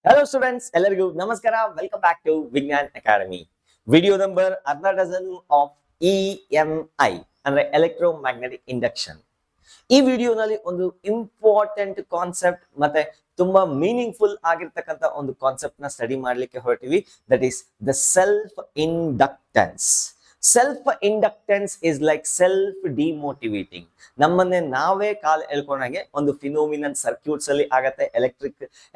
Hello students, ಎಲ್ಲರಿಗೂ ನಮಸ್ಕಾರ. Welcome back to VIGNAN Academy. Video number 12 of EMI ಅಂದ್ರೆ electromagnetic induction. ಈ ವಿಡಿಯೋನಲ್ಲಿ ಒಂದು ಇಂಪಾರ್ಟೆಂಟ್ ಕಾನ್ಸೆಪ್ಟ್ ಮತ್ತೆ ತುಂಬಾ ಮೀನಿಂಗ್ಫುಲ್ ಆಗಿರ್ತಕ್ಕಂಥ ಒಂದು ಕಾನ್ಸೆಪ್ಟ್ ನ ಸ್ಟಡಿ ಮಾಡ್ಲಿಕ್ಕೆ ಹೊರಟಿವಿ. That is the self inductance. Self inductance is like self demotivating. ನಮ್ಮನ್ನೇ ನಾವೇ ಕಾಲ್ ಎಳ್ಕೊಂಡಾಗೆ ಒಂದು ಫಿನೋಮಿನನ್ ಸರ್ಕ್ಯೂಟ್ಸ್ ಅಲ್ಲಿ ಆಗತ್ತೆ,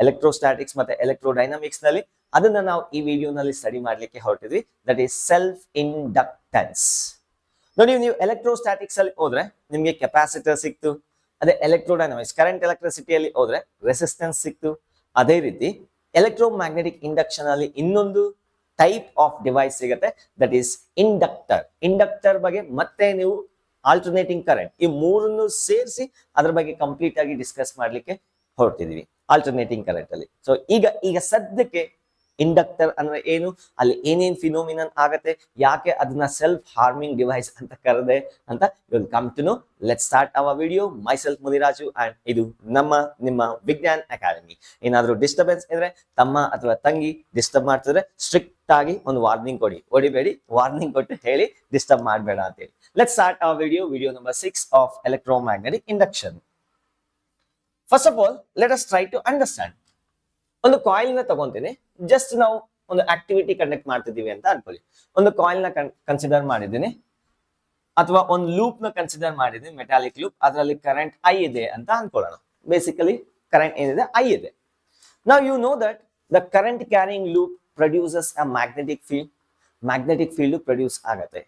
ಎಲೆಕ್ಟ್ರೋಸ್ಟಾಟಿಕ್ಸ್ ಮತ್ತೆ ಎಲೆಕ್ಟ್ರೋಡೈನಾಮಿಕ್ಸ್ ನಲ್ಲಿ. ಅದನ್ನ ನಾವು ಈ ವಿಡಿಯೋನಲ್ಲಿ ಸ್ಟಡಿ ಮಾಡ್ಲಿಕ್ಕೆ ಹೊರಟಿದ್ವಿ. That is self inductance. ನೋಡಿ, ನೀವು ಎಲೆಕ್ಟ್ರೋಸ್ಟಾಟಿಕ್ಸ್ ಅಲ್ಲಿ ಹೋದ್ರೆ ನಿಮ್ಗೆ ಕೆಪಾಸಿಟರ್ ಸಿಕ್ತು. ಅದೇ ಎಲೆಕ್ಟ್ರೋಡೈನಾಮಿಕ್ಸ್ ಕರೆಂಟ್ ಎಲೆಕ್ಟ್ರಿಸಿಟಿಯಲ್ಲಿ ಹೋದ್ರೆ ರೆಸಿಸ್ಟೆನ್ಸ್ ಸಿಕ್ತು. ಅದೇ ರೀತಿ ಎಲೆಕ್ಟ್ರೋಮ್ಯಾಗ್ನೆಟಿಕ್ ಇಂಡಕ್ಷನ್ ಅಲ್ಲಿ ಇನ್ನೊಂದು ಟೈಪ್ ಆಫ್ ಡಿವೈಸ್ ಸಿಗುತ್ತೆ, ದಟ್ ಈಸ್ ಇಂಡಕ್ಟರ್. ಇಂಡಕ್ಟರ್ ಬಗ್ಗೆ ಮತ್ತೆ ನೀವು ಆಲ್ಟರ್ನೇಟಿಂಗ್ ಕರೆಂಟ್, ಈ ಮೂರನ್ನು ಸೇರಿಸಿ ಅದ್ರ ಬಗ್ಗೆ ಕಂಪ್ಲೀಟ್ ಆಗಿ ಡಿಸ್ಕಸ್ ಮಾಡ್ಲಿಕ್ಕೆ ಹೊರಟಿದೀವಿ ಆಲ್ಟರ್ನೇಟಿಂಗ್ ಕರೆಂಟ್ ಅಲ್ಲಿ. ಸೊ ಈಗ ಸದ್ಯಕ್ಕೆ ಇಂಡಕ್ಟರ್ ಅಂದ್ರೆ ಏನು, ಅಲ್ಲಿ ಏನೇನ್ ಫಿನೋಮಿನನ್ ಆಗತ್ತೆ, ಯಾಕೆ ಅದನ್ನ ಸೆಲ್ಫ್ ಹಾರ್ಮಿಂಗ್ ಡಿವೈಸ್ ಅಂತ ಕರೆದೆ ಅಂತ will come to know. Let's start our video. Myself Muniraju and ಇದು ನಿಮ್ಮ ವಿಜ್ಞಾನ್ ಅಕಾಡೆಮಿ. ಏನಾದ್ರೂ ಡಿಸ್ಟರ್ಬೆನ್ಸ್ ಇದ್ರೆ, ತಮ್ಮ ಅಥವಾ ತಂಗಿ ಡಿಸ್ಟರ್ಬ್ ಮಾಡ್ತಿದ್ರೆ ಸ್ಟ್ರಿಕ್ಟ್ ಆಗಿ ಒಂದು ವಾರ್ನಿಂಗ್ ಕೊಡಿ, ಹೊಡಿಬೇಡಿ, ವಾರ್ನಿಂಗ್ ಕೊಟ್ಟು ಹೇಳಿ ಡಿಸ್ಟರ್ಬ್ ಮಾಡಬೇಡ ಅಂತ ಹೇಳಿ. Let's start our video number 6 of electromagnetic induction. First of all let us try to understand. ಒಂದು ಕಾಯಿಲ್ ನ ತಗೊಂತೀನಿ, ಜಸ್ಟ್ ನಾವು ಒಂದು ಆಕ್ಟಿವಿಟಿ ಕಂಡಕ್ಟ್ ಮಾಡ್ತಿದೀವಿ ಅಂತ ಅನ್ಕೊಳ್ಳಿ. ಒಂದು ಕಾಯಿಲ್ ನ ಕನ್ಸಿಡರ್ ಮಾಡಿದ್ದೀನಿ, ಅಥವಾ ಒಂದು ಲೂಪ್ ನ ಕನ್ಸಿಡರ್ ಮಾಡಿದ್ದೀನಿ, ಮೆಟಾಲಿಕ್ ಲೂಪ್. ಅದರಲ್ಲಿ ಕರೆಂಟ್ ಐ ಇದೆ ಅಂತ ಅನ್ಕೊಳ್ಳೋಣ. ಬೇಸಿಕಲಿ ಕರೆಂಟ್ ಏನಿದೆ, ಐ ಇದೆ. ನಾವು you know that the current carrying loop produces a magnetic field. Magnetic field produce ಆಗತ್ತೆ.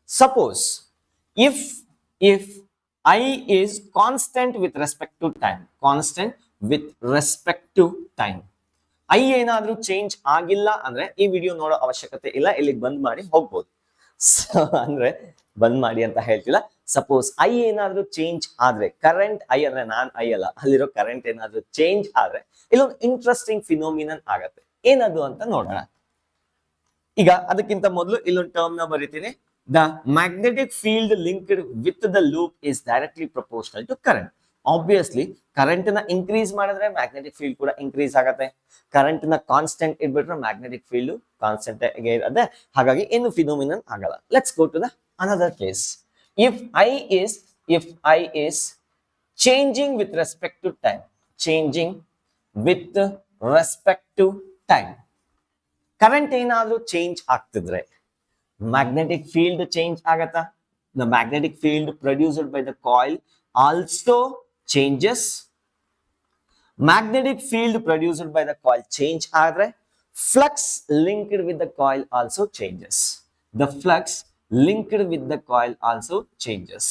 Suppose if I is constant with respect to time, constant with respect to time, I ಏನಾದ್ರೂ change ಆಗಿಲ್ಲ ಅಂದ್ರೆ ಈ video ನೋಡೋ ಅವಶ್ಯಕತೆ ಇಲ್ಲ, ಇಲ್ಲಿಗೆ ಬಂದ್ ಮಾಡಿ ಹೋಗ್ಬೋದು. ಅಂದ್ರೆ ಬಂದ್ ಮಾಡಿ ಅಂತ ಹೇಳ್ತಿಲ್ಲ. ಸಪೋಸ್ ಐ ಏನಾದ್ರೂ ಚೇಂಜ್ ಆದ್ರೆ, ಕರೆಂಟ್ ಐ ಅಂದ್ರೆ ನಾನ್ ಐ ಅಲ್ಲ, ಅಲ್ಲಿರೋ ಕರೆಂಟ್ ಏನಾದ್ರೂ ಚೇಂಜ್ ಆದ್ರೆ ಇಲ್ಲೊಂದು ಇಂಟ್ರೆಸ್ಟಿಂಗ್ ಫಿನೋಮಿನನ್ ಆಗತ್ತೆ. ಏನದು ಅಂತ ನೋಡೋಣ. ಈಗ ಅದಕ್ಕಿಂತ ಮೊದಲು ಇಲ್ಲೊಂದು ಟರ್ಮ್ ನ ಬರೀತೀನಿ. The magnetic field linked with the loop is directly proportional to current. Obviously, current na increase ಮಾಡಿದ್ರೆ magnetic field ಕೂಡ increase ಆಗತ್ತೆ. Current na constant ಇಟ್ಬಿಟ್ರೆ magnetic field constant ಆಗಿ ಇರುತ್ತೆ. ಹಾಗಾಗಿ ಏನು ಫಿನೋಮಿನನ್ ಆಗಲ್ಲ. Let's go to the another case. If I is changing with respect to time, changing with respect to time, current ಏನಾದ್ರೂ ಚೇಂಜ್ ಆಗ್ತಿದ್ರೆ magnetic field change agata. The magnetic field produced by the coil also changes. Magnetic field produced by the coil change agre, flux linked with the coil also changes. The flux linked with the coil also changes.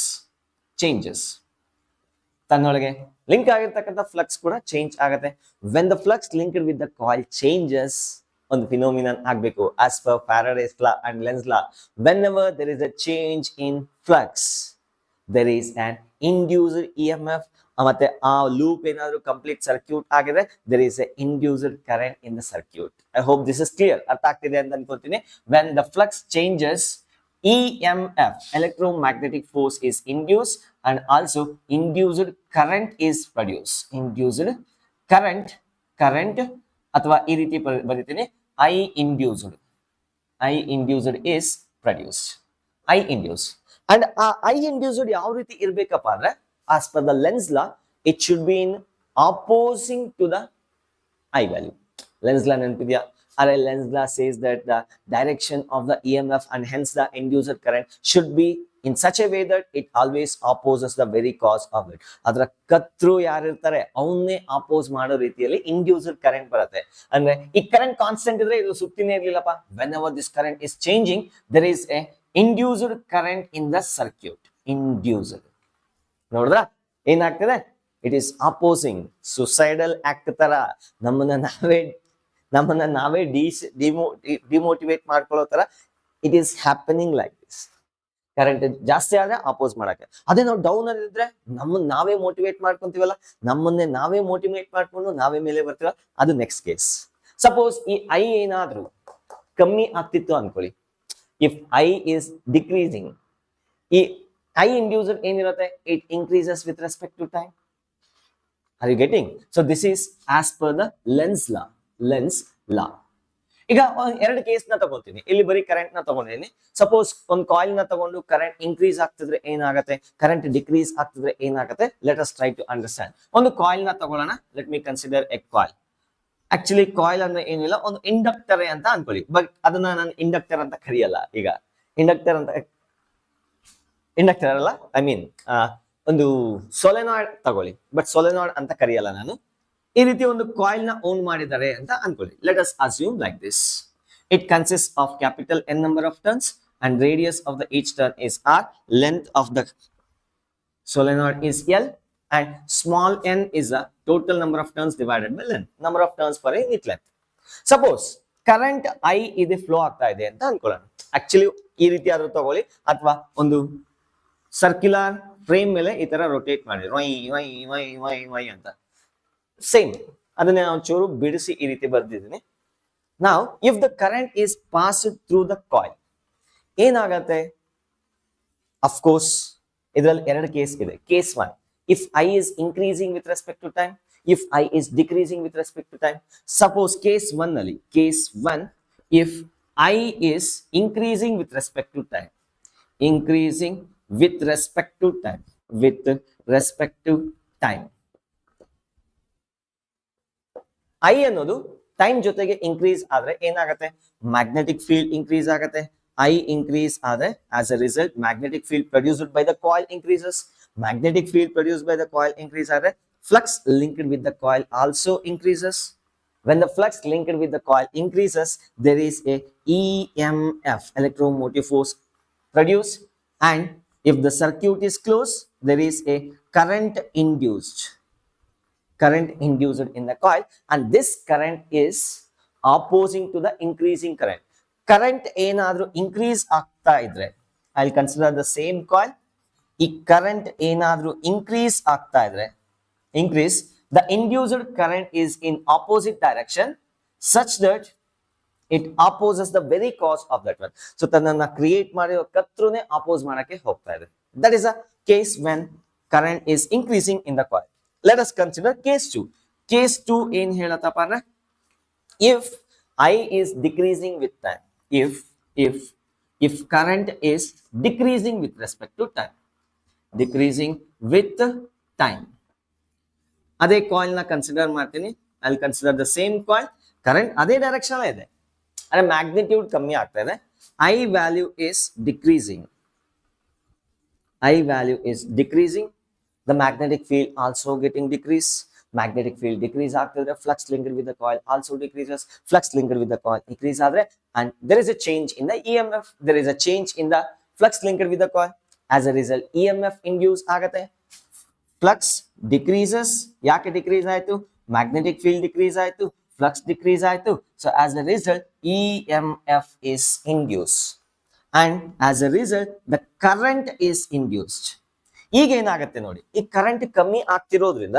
ತನ್ನೊಳಗೆ link ಆಗಿರ್ತಕ್ಕಂಥ flux ಕೂಡ change ಆಗತ್ತೆ. When the flux linked with the coil changes, ಒಂದು phenomenon ಆಗಬೇಕು. As per Faraday's law and lens law, whenever there is a change in flux, there is an induced EMF. ಮತ್ತೆ ಆ loop ಏನಾದ್ರು complete circuit ಆಗಿದೆ, there is a induced current in the circuit. I hope this is clear. ಅರ್ಥ ಆಗ್ತಿದೆ ಅಂತ ಅನ್ಕೊಳ್ತೀನಿ. When the flux changes, EMF, electromagnetic force, is induced and also induced current is produced. Induced current ಅಥವಾ ಈ ರೀತಿ ಬರೀತೀನಿ, I induced is produced. I induced. And I induced ಯಾವ ರೀತಿ ಇರ್ಬೇಕಪ್ಪ ಅಂದ್ರೆ, as per the lens law, it should be in opposing to the I value. Lens law ನೆನಪಿದ್ಯಾ? ಅರೆ lens law says that the direction of the EMF and hence the induced current should be in such a way that it always opposes the very cause of it. ಅದರ ಕತ್ರು ಯಾರಿರ್ತಾರೆ ಅವನ್ನೇ oppose ಮಾಡೋ ರೀತಿಯಲ್ಲಿ induced current ಬರುತ್ತೆ. ಅಂದ್ರೆ ಈ current constant ಇದ್ರೆ ಇದು ಸುತ್ತಿನೇ ಇರ್ಲಿಲ್ಲಪ್ಪ. whenever this current is changing, there is a induced current in the circuit. Induced. ನೋಡಿದ್ರಾ ಏನಾಗ್ತದೆ? It is opposing. Suicidal act ತರ ನಮ್ಮನ್ನ ನಾವೇ ಡಿಮೋಟಿವೇಟ್ ಮಾಡ್ಕೊಳ್ಳೋ ತರ it is happening like this. Current ಜಾಸ್ತಿ ಆದ್ರೆ ಅಪೋಸ್ ಮಾಡಕ್ಕೆ. ಅದೇ ನಾವು ಡೌನ್ ಅಲ್ಲಿ ಇದ್ರೆ ನಮ್ಮನ್ನ ನಾವೇ ಮೋಟಿವೇಟ್ ಮಾಡ್ಕೊಂತೀವಲ್ಲ, ನಮ್ಮನ್ನೇ ನಾವೇ ಮೋಟಿವೇಟ್ ಮಾಡ್ಕೊಂಡು ನಾವೇ ಮೇಲೆ ಬರ್ತೀವಲ್ಲ, ಅದು ನೆಕ್ಸ್ಟ್ ಕೇಸ್. ಸಪೋಸ್ ಈ ಐ ಏನಾದ್ರೂ ಕಮ್ಮಿ ಆಗ್ತಿತ್ತು ಅನ್ಕೊಳ್ಳಿ. ಇಫ್ ಐ ಇಸ್ ಡಿಕ್ರೀಸಿಂಗ್, ಈ ಐ ಇಂಡ್ಯೂಸ್ಡ್ ಏನಿರುತ್ತೆ, it increases with respect to time. Are you getting? So this is as per the Lenz law. Lenz law. ಈಗ ಎರಡು ಕೇಸ್ ನ ತಗೋತೀನಿ, ಇಲ್ಲಿ ಬರೀ ಕರೆಂಟ್ ನ ತಗೊಂಡಿದ್ದೀನಿ. ಸಪೋಸ್ ಒಂದು ಕಾಯಿಲ್ ನ ತಗೊಂಡು ಕರೆಂಟ್ ಇನ್ಕ್ರೀಸ್ ಆಗ್ತಿದ್ರೆ ಏನಾಗುತ್ತೆ, ಕರೆಂಟ್ ಡಿಕ್ರೀಸ್ ಆಗ್ತಿದ್ರೆ ಏನಾಗುತ್ತೆ, let us try to understand. ಒಂದು ಕಾಯಿಲ್ ನ ತಗೊಳ್ಳೋಣ. Let me consider a coil. Actually coil ಅಂದ್ರೆ ಏನಿಲ್ಲ, ಒಂದು ಇಂಡಕ್ಟರ್ ಅಂತ ಅನ್ಕೊಳ್ಳಿ. ಬಟ್ ಅದನ್ನ ನಾನು ಇಂಡಕ್ಟರ್ ಅಂತ ಕರೆಯಲ್ಲ. ಈಗ ಇಂಡಕ್ಟರ್ ಅಲ್ಲ, ಐ ಮೀನ್ ಒಂದು ಸೊಲೆನಾಯ್ಡ್ ತಗೊಳ್ಳಿ, ಬಟ್ ಸೊಲೆನಾಯ್ಡ್ ಅಂತ ಕರೆಯಲ್ಲ ನಾನು. ಈ ರೀತಿ ಒಂದು ಕಾಯಿಲ್ ನ ಓನ್ ಮಾಡಿದ್ದಾರೆ ಅಂತ ಅನ್ಕೊಳ್ಳಿ. Let us assume like this. It consist of capital N number of turns and radius of the each turn is R. Length of the solenoid is L and small n is the total number of turns divided by length. Number of turns per unit length. Suppose current I ಇದೆ flow ಆಗ್ತಾ ಇದೆ ಅಂತ ಅನ್ಕೊಳ್ಳೋಣ. Actually ಈ ರೀತಿ ಆದ್ರೂ ತಗೊಳ್ಳಿ, ಅಥವಾ ಒಂದು ಸರ್ಕ್ಯುಲರ್ ಫ್ರೇಮ್ ಮೇಲೆ ಈ ತರ ರೊಟೇಟ್ ಮಾಡಿ ವೈ ವೈ ವೈ ವೈ ವೈ ಅಂತ. ಸೇಮ್ ಅದನ್ನ ಒಂಚೂರು ಬಿಡಿಸಿ ಈ ರೀತಿ ಬರ್ದಿದ್ದೀನಿ. ನಾವು if the current is passed through the coil ಏನಾಗತ್ತೆ? ಅಫ್ಕೋರ್ಸ್ ಇದರಲ್ಲಿ ಎರಡು ಕೇಸ್ ಇದೆ. ಕೇಸ್ 1, ಇಫ್ I is increasing with respect to time, if I is decreasing with respect to time. Suppose case 1 ನಲ್ಲಿ, case 1, if I is increasing with respect to time, increasing with respect to time, with respect to time, I ಅನ್ನೋದು time ಜೊತೆಗೆ increase ಆದ್ರೆ ಏನಾಗುತ್ತೆ? Magnetic field increase ಆಗುತ್ತೆ. I increase ಆದ್ರೆ as a result magnetic field produced by the coil increases. Magnetic field produced by the coil increase ಆದ್ರೆ flux linked with the coil also increases. When the flux linked with the coil increases, there is a EMF, electromotive force produced, and if the circuit is closed, there is a current induced in the coil, and this current is opposing to the increasing current. Current ಏನಾದ್ರೂ increase ಆಗ್ತಾ ಇದ್ರೆ, I'll consider the same coil. ಈ current ಏನಾದ್ರೂ increase ಆಗ್ತಾ ಇದ್ರೆ, the induced current is in opposite direction such that it opposes the very cause of that one. So ತನ್ನನ್ನ create ಮಾಡಿರೋ ಕತ್ರುನೇ oppose ಮಾಡಕ್ಕೆ ಹೋಗ್ತಾ ಇದೆ. That is a case when current is increasing in the coil. Let us consider case 2. Case 2 ಏನ್ ಹೇಳತ್ತಪ್ಪ ಅಂದ್ರೆ, if I is decreasing with time, if current is decreasing with respect to time, decreasing with time, ಅದೇ coil ನ consider ಮಾಡ್ತೀನಿ. I'll consider the same coil. Current ಅದೇ direction ಇದೆ, ಅಂದ್ರೆ magnitude ಕಮ್ಮಿ ಆಗ್ತಾ ಇದೆ. I value is decreasing. The magnetic field also getting decrease. Magnetic field decrease ಆಗ್ತಿದ್ರೆ flux linked with the coil also decreases. Flux linked with the coil increase ಆದ್ರೆ, and there is a change in the EMF. There is a change in the flux linked with the coil. As a result, EMF induce ಆಗತ್ತೆ. Flux decreases. ಯಾಕೆ decrease ಆಯ್ತು? Magnetic field decrease ಆಯ್ತು, flux decrease ಆಯ್ತು. So as a result, EMF is induced, and as a result, the current is induced. ಈಗ ಏನಾಗುತ್ತೆ ನೋಡಿ, ಈ current ಕಮ್ಮಿ ಆಗ್ತಿರೋದ್ರಿಂದ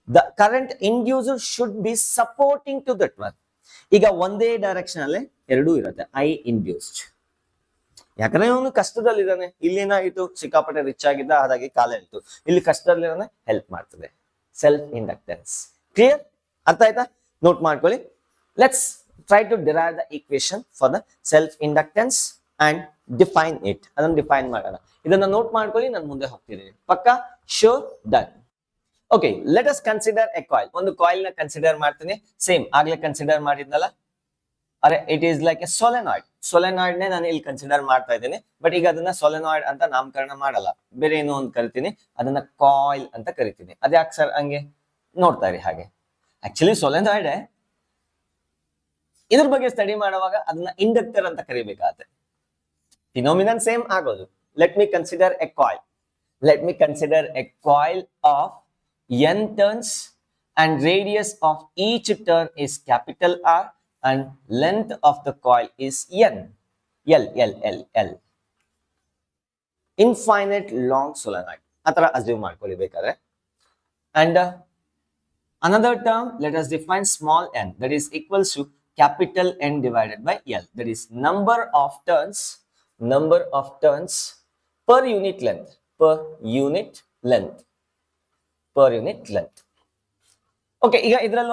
the current induced should be supporting to that one. ಈಗ ಒಂದೇ ಡೈರೆಕ್ಷನ್ ಅಲ್ಲಿ ಎರಡೂ ಇರುತ್ತೆ. I induced, ಯಾಕಂದ್ರೆ ಅವನು ಕಷ್ಟದಲ್ಲಿದ್ದಾನೆ. ಇಲ್ಲಿ ಏನಾಗಿತ್ತು, ಸಿಕ್ಕಾಪಟ್ಟೆ ರಿಚ್ ಆಗಿದ್ದ, ಹಾಗಾಗಿ ಕಾಲ ಇತ್ತು. ಇಲ್ಲಿ ಕಷ್ಟದಲ್ಲಿದ್ದಾನೆ, ಹೆಲ್ಪ್ ಮಾಡ್ತದೆ. Self inductance. ಕ್ಲಿಯರ್? ಅರ್ಥ ಆಯ್ತಾ? ನೋಟ್ ಮಾಡ್ಕೊಳ್ಳಿ. Let's try to derive the equation for the self inductance and define it. ಅದನ್ನ ಡಿಫೈನ್ ಮಾಡೋಣ. ಇದನ್ನ ನೋಟ್ ಮಾಡ್ಕೊಳ್ಳಿ, ನಾನು ಮುಂದೆ ಹೋಗ್ತಿದ್ದೀನಿ. ಪಕ್ಕ? Sure? Done. Okay, let us consider a coil. ಒಂದು ಕಾಯಿಲ್ ನ ಕನ್ಸಿಡರ್ ಮಾಡ್ತೀನಿ. ಸೇಮ್ ಆಗ್ಲೇ ಕನ್ಸಿಡರ್ ಮಾಡಿದ್ನಲ್ಲ, ಅರೆ it is like a solenoid. Solenoid ನೇ ನಾನು ಇಲ್ಲಿ ಕನ್ಸಿಡರ್ ಮಾಡ್ತಾ ಇದ್ದೀನಿ. ಬಟ್ ಈಗ ಅದನ್ನ ಸೊಲೆನಾಯ್ಡ್ ಅಂತ ನಾಮಕರಣ ಮಾಡಲ್ಲ, ಬೇರೆ ಏನೋ ಒಂದು ಕರಿತೀನಿ. ಅದನ್ನ ಕಾಯಿಲ್ ಅಂತ ಕರಿತೀನಿ. ಅದ್ಯಾಕೆ ಸರ್ ಹಂಗೆ? ನೋಡ್ತಾ ಇರಿ ಹಾಗೆ. ಆಕ್ಚುಲಿ ಸೊಲೆನಾಯ್ಡ್ ಇದ್ರ ಬಗ್ಗೆ ಸ್ಟಡಿ ಮಾಡುವಾಗ ಅದನ್ನ ಇಂಡಕ್ಟರ್ ಅಂತ ಕರಿಬೇಕಾಗತ್ತೆ. ಫಿನೋಮಿನನ್ ಸೇಮ್ ಆಗೋದು. Let me consider a coil. Of n turns and radius of each turn is capital R and length of the coil is L. Infinite long solenoid atara assume ಮಾಡ್ಕೊಳ್ಳಿ ಬೇಕಾದ್ರೆ. And another term, let us define small n, that is equals to capital N divided by L, that is number of turns per unit length. Okay, ಈಗ ಇದರಲ್ಲಿ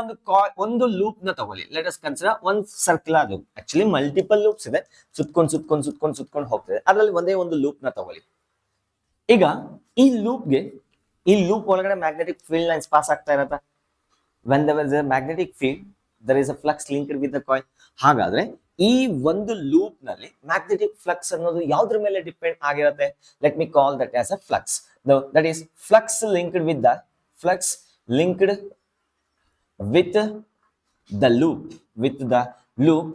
ಒಂದು loop ನ ತಗೊಳ್ಳಿ. Let us consider ಒಂದು circular loop. Actually multiple loops ಇದೆ, ಸುತ್ಕೊಂಡು ಹೋಗ್ತದೆ. ಅದರಲ್ಲಿ ಒಂದೇ ಒಂದು ಲೂಪ್ ನ ತಗೊಳ್ಳಿ. ಈಗ ಈ ಲೂಪ್ ಒಳಗಡೆ ಮ್ಯಾಗ್ನೆಟಿಕ್ ಫೀಲ್ಡ್ ಲೈನ್ಸ್ ಪಾಸ್ ಆಗ್ತಾ ಇರತ್ತ. When there is a magnetic field there is a flux linked with the coil. ಹಾಗಾದ್ರೆ ಈ ಒಂದು ಲೂಪ್ ನಲ್ಲಿ ಮ್ಯಾಗ್ನೆಟಿಕ್ ಫ್ಲಕ್ಸ್ ಅನ್ನೋದು ಯಾವ್ದ್ರ ಮೇಲೆ ಡಿಪೆಂಡ್ ಆಗಿರುತ್ತೆ? Let me call that as a flux. That is flux linked with the with the loop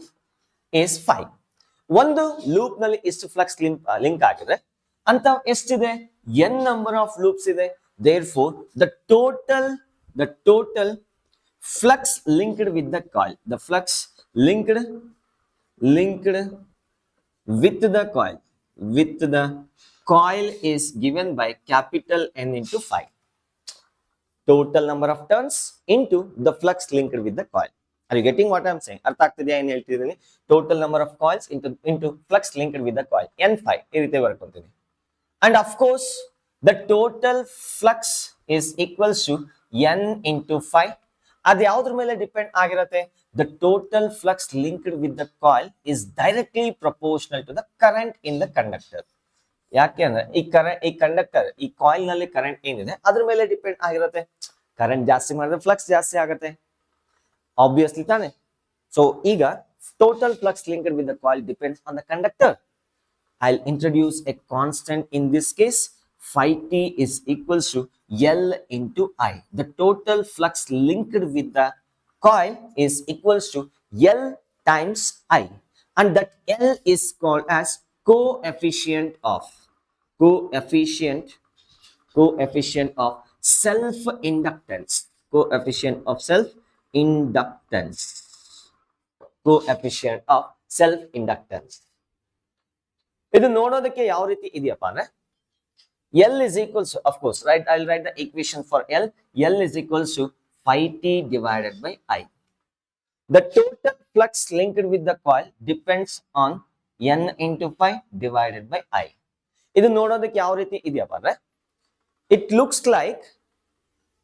is 5. ಒಂದು loop ನಲ್ಲಿ ಎಷ್ಟು ಫ್ಲಕ್ಸ್ ಲಿಂಕ್ ಆಗಿದೆ ಅಂತ ಎಷ್ಟಿದೆ? n ನಂಬರ್ ಆಫ್ ಲೂಪ್ಸ್ ಇದೆ. therefore the total flux linked with the coil, the flux linked with the coil is given by capital N into 5. Total number of turns into the flux linked with the coil. Are you getting what I am saying? ಅರ್ಥ ಆಗ್ತಿದೆಯಾ ಏನು ಹೇಳ್ತಿದ್ದೀನಿ? Total number of coils into flux linked with the coil, N5 ಈ ರೀತಿ ಬರ್ಕೊಂತೀನಿ. And of course the total flux is equals to N into 5. ಅದು ಯಾವ್ದ್ರ ಮೇಲೆ depend ಆಗಿರುತ್ತೆ? The total flux linked with the coil is directly proportional to the current in the conductor. ಯಾಕೆ ಅಂದ್ರೆ ಈ conductor, ಈ ಕಾಯಿಲ್ ನಲ್ಲಿ ಕರೆಂಟ್ ಏನಿದೆ ಅದ್ರ ಮೇಲೆ ಡಿಪೆಂಡ್ ಆಗಿರುತ್ತೆ. ಕರೆಂಟ್ ಜಾಸ್ತಿ ಮಾಡಿದ್ರೆ ಫ್ಲಕ್ಸ್ ಜಾಸ್ತಿ ಆಗುತ್ತೆ, ಆಬ್ವಿಯಸ್ಲಿ ತಾನೆ. ಸೊ ಈಗ total flux linked with the coil depends on the conductor. I'll introduce a constant in this case. Phi t is equals to L into I. The total flux linked with the coil is equals to L times I, and that L is called as coefficient of self inductance. Coefficient of self inductance. ಇದು ನೋಡೋದಕ್ಕೆ ಯಾವ ರೀತಿ ಇದೆಯಪ್ಪ ಅಂದ್ರೆ, L is equals to, of course, right? I'll write the equation for L. L is equals to phi t divided by I. The total flux linked with the coil depends on N into phi divided by I. ಇದು ನೋಡೋದಕ್ಕೆ ಯಾವ ರೀತಿ ಇದೆಯಪ್ಪ ಅಂದ್ರೆ, it looks like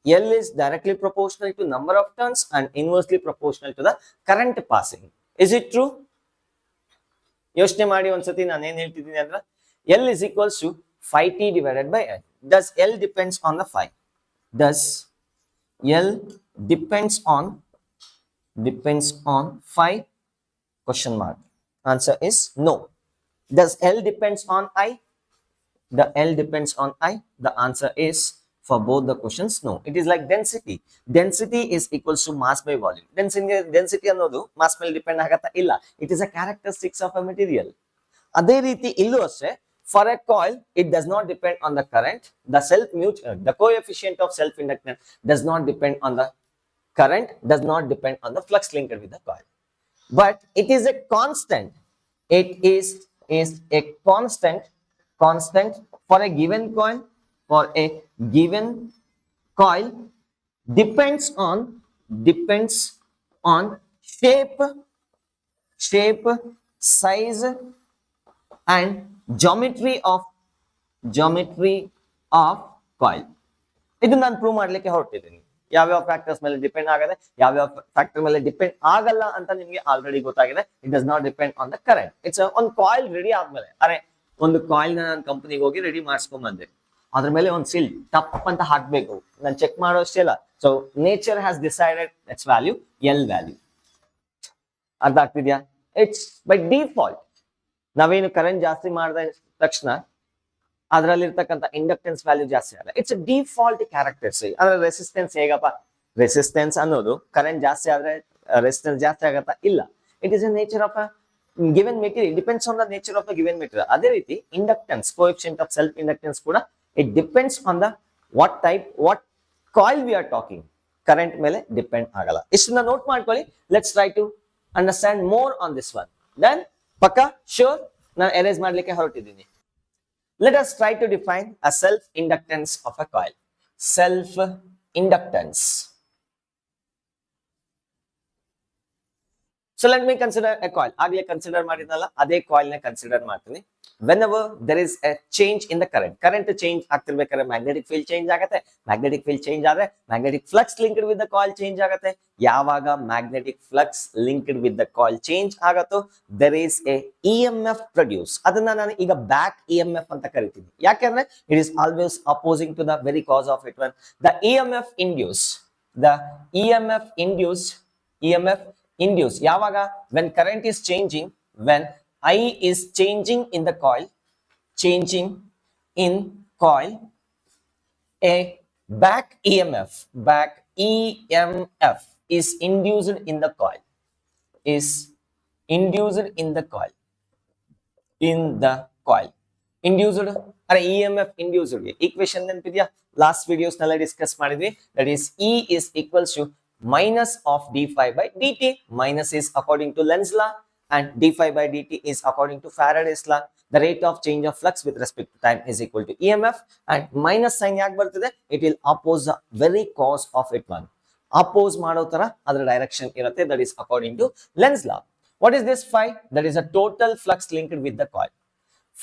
L is directly proportional to number of turns and inversely proportional to the current passing. Is it true? ಯೋಚನೆ ಮಾಡಿ ಒಂದ್ಸತಿ ನಾನು ಏನ್ ಹೇಳ್ತಿದ್ದೀನಿ ಅಂದ್ರೆ, L is equals to phi t divided by I. Does L depends on the phi? Does L depends on phi? Question mark. Answer is no. Does L depends on I? The L depends on I. The answer is for both the questions no. It is like density. Density is equals to mass by volume. Density ಅನ್ನೋದು mass ಮೇಲೆ depend ಆಗತ್ತಾ? ಇಲ್ಲ. It is a characteristics of a material. ಅದೇ ರೀತಿ ಇಲ್ಲೂ ಅಷ್ಟೇ, for a coil it does not depend on the current. The coefficient of self inductance does not depend on the current, does not depend on the flux linked with the coil, but it is a constant. It is a constant for a given coil. Depends on shape, size and geometry of coil. ಇದು ನಾನು prove ಮಾಡ್ಲಿಕ್ಕೆ ಹೊರಟಿದ್ದೀನಿ. ಯಾವ್ಯಾವ factors ಮೇಲೆ depend ಆಗದೆ, ಯಾವ್ಯಾವ factor ಮೇಲೆ depend ಆಗಲ್ಲ ಅಂತ ನಿಮ್ಗೆ ಆಲ್ರೆಡಿ ಗೊತ್ತಾಗಿದೆ. It does not depend on the current. It's ಒಂದು ಕಾಯಿಲ್ ರೆಡಿ ಆದ್ಮೇಲೆ, ಅರೆ ಒಂದು ಕಾಯಿಲ್ ನಾನು ಕಂಪನಿಗೆ ಹೋಗಿ ರೆಡಿ ಮಾಡಿಸ್ಕೊಂಡ್ ಬಂದೆ, ಅದ್ರ ಮೇಲೆ ಒಂದು ಸೀಲ್ ಟಪ್ ಅಂತ ಹಾಕ್ಬೇಕು, ನಾನು ಚೆಕ್ ಮಾಡೋ ಅಷ್ಟೇ ಇಲ್ಲ. So nature has decided it's value, L value. ಅರ್ಥ ಆಗ್ತಿದ್ಯಾ? It's by default. ನಾವೇನು ಕರೆಂಟ್ ಜಾಸ್ತಿ ಮಾಡಿದ ತಕ್ಷಣ ಅದರಲ್ಲಿರ್ತಕ್ಕಂಥ ಇಂಡಕ್ಟೆನ್ಸ್ ವ್ಯಾಲ್ಯೂ ಜಾಸ್ತಿ ಆಗಲ್ಲ. It's default characteristic. ಅಂದ್ರೆ ರೆಸಿಸ್ಟೆನ್ಸ್ ಹೇಗಪ್ಪ? ರೆಸಿಸ್ಟೆನ್ಸ್ ಅನ್ನೋದು ಕರೆಂಟ್ ಜಾಸ್ತಿ ಆದ್ರೆ ರೆಸಿಸ್ಟೆನ್ಸ್ ಜಾಸ್ತಿ ಆಗತ್ತಾ? ಇಲ್ಲ. It is A nature of a given material. Depends on the nature of the given material. ಅದೇ ರೀತಿ inductance, coefficient of self inductance ಕೂಡ it depends on the what coil we are talking. Current ಮೇಲೆ depend ಆಗಲ್ಲ. ಇಷ್ಟನ್ನ note ಮಾಡ್ಕೊಳ್ಳಿ. Let's try to understand more on this one. Then ಪಕ್ಕಾ sure ನಾನು erase ಮಾಡ್ಲಿಕ್ಕೆ ಹೊರಟಿದ್ದೀನಿ. Let us try to define a self-inductance of a coil. Self-inductance. So let me consider a coil. Agli consider madidnalla ade coil ne consider ಮಾಡ್ತೀನಿ. Whenever there is a change in the current change ಆಗ್ತಿರ್ಬೇಕಾದ್ರೆ magnetic field change ಆಗುತ್ತೆ. Magnetic field change ಆದ್ರೆ magnetic flux linked with the coil change ಆಗುತ್ತೆ. ಯಾವಾಗ magnetic flux linked with the coil change ಆಗತ್ತೋ there is a EMF produce. ಅದನ್ನ ನಾನು ಈಗ back EMF ಅಂತ ಕರಿತೀನಿ. ಯಾಕಂದ್ರೆ it is always opposing to the very cause of it. When the EMF induce ಯಾವಾಗ when current is changing, when I is changing in the coil, a back EMF is induced in the coil, induced or EMF induced equation ನೆನಪಿದೆಯಾ last videos ನಲ್ಲಿ discuss ಮಾಡಿದ್ವಿ. that is E is equals to minus of d phi by dt. Minus is according to Lenz's law and d phi by dt is according to Faraday's law. The rate of change of flux with respect to time is equal to EMF, and minus sign ಯಾಕೆ ಬರ್ತದೆ, it will oppose the very cause of it one. Oppose ಮಾಡೋ ತರ ಅದರ direction ಇರುತ್ತೆ. that is according to Lenz's law. What is this phi? That is a total flux linked with the coil.